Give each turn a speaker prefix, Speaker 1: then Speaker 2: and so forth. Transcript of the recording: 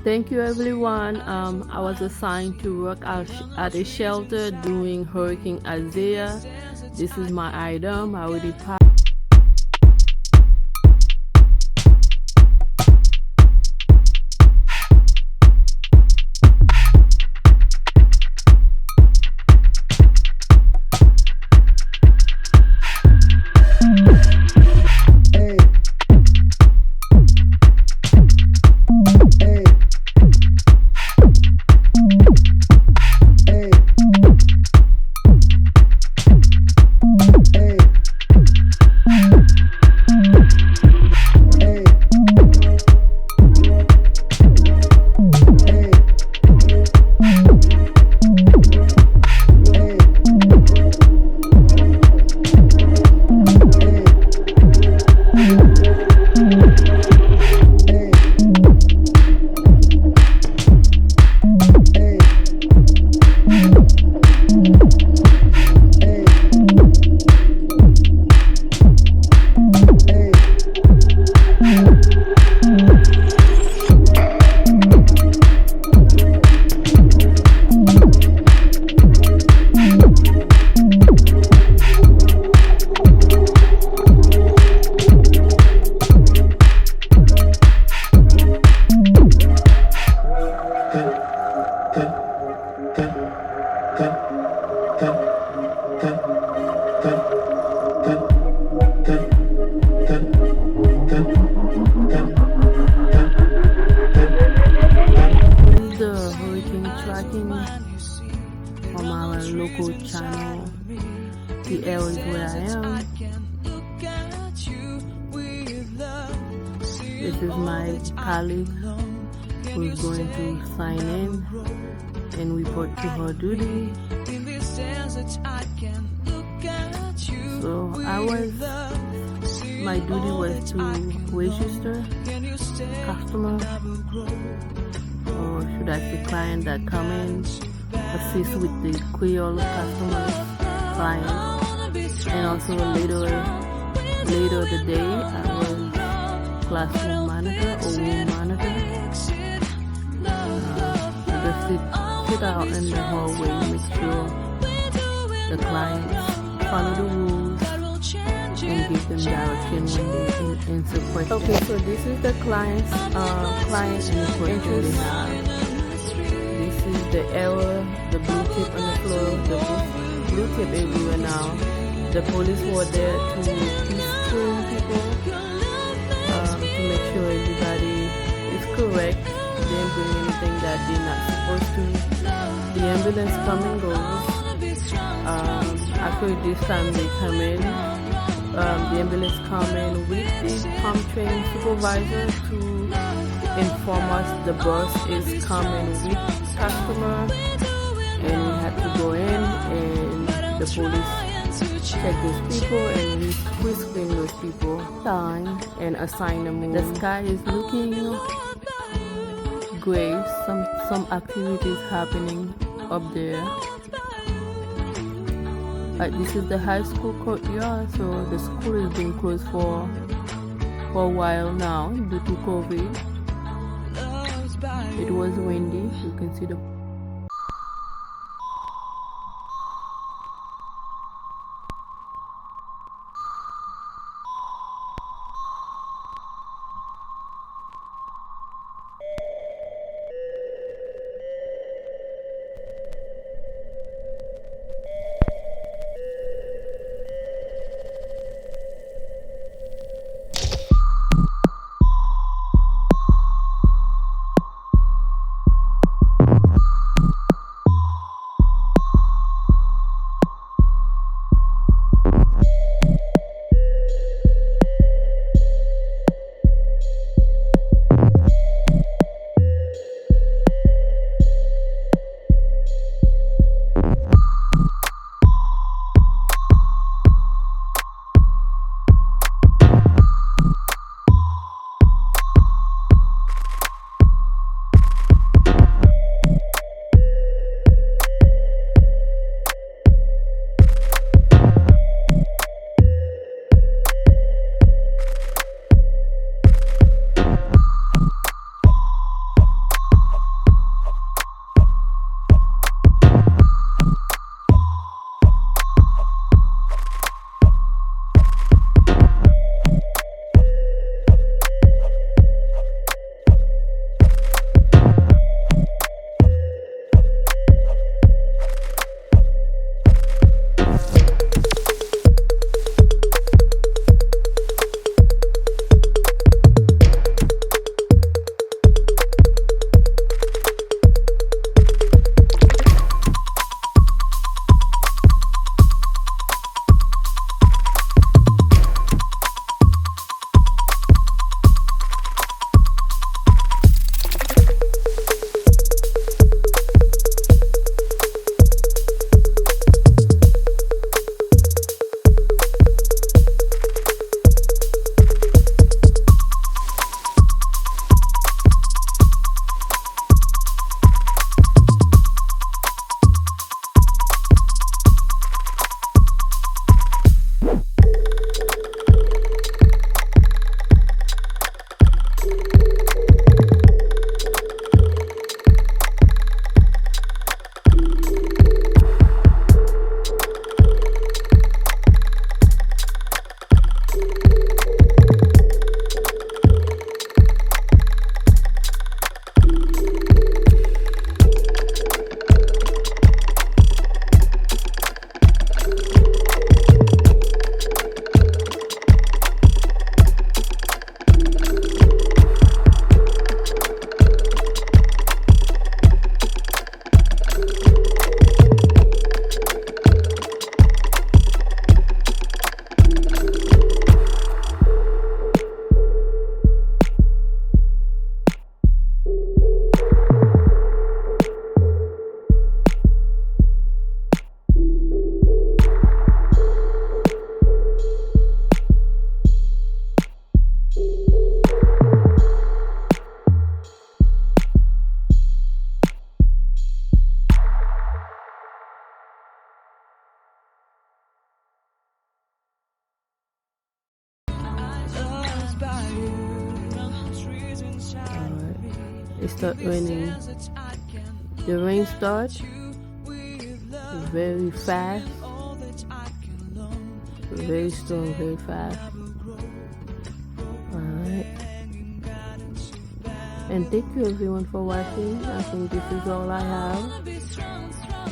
Speaker 1: Thank you, everyone. I was assigned to work at a shelter during Hurricane Isaiah. This is my item. I already packed. The hurricane tracking from our local channel, the areas where I am. This is my colleague who is going to sign in and report to her duty. So my duty was to register customer, or should I say client, that come in, assist with the Creole customers, clients, and also later the day I was classroom manager or room manager. Just sit out in the hallway, make sure the clients follow the rules and give them direction when they answer questions. Okay, so this is the client and the question they have. This is the error, the blue tape on the floor, the blue tape everywhere now. The police were there to peace train people, to make sure everybody is correct. They didn't bring anything that they're not supposed to. The ambulance come and goes. After this time they come in, the ambulance come in with the pump train supervisor to inform us the bus is coming with customer, and we had to go in and the police check those people and we screen those people time and assign them. The sky is looking gray. Some activities happening up there. This is the high school courtyard, so the school has been closed for a while now due to COVID. It was windy. You can see the it starts raining. The rain starts very fast, very strong, very fast. Alright. And thank you everyone for watching. I think this is all I have.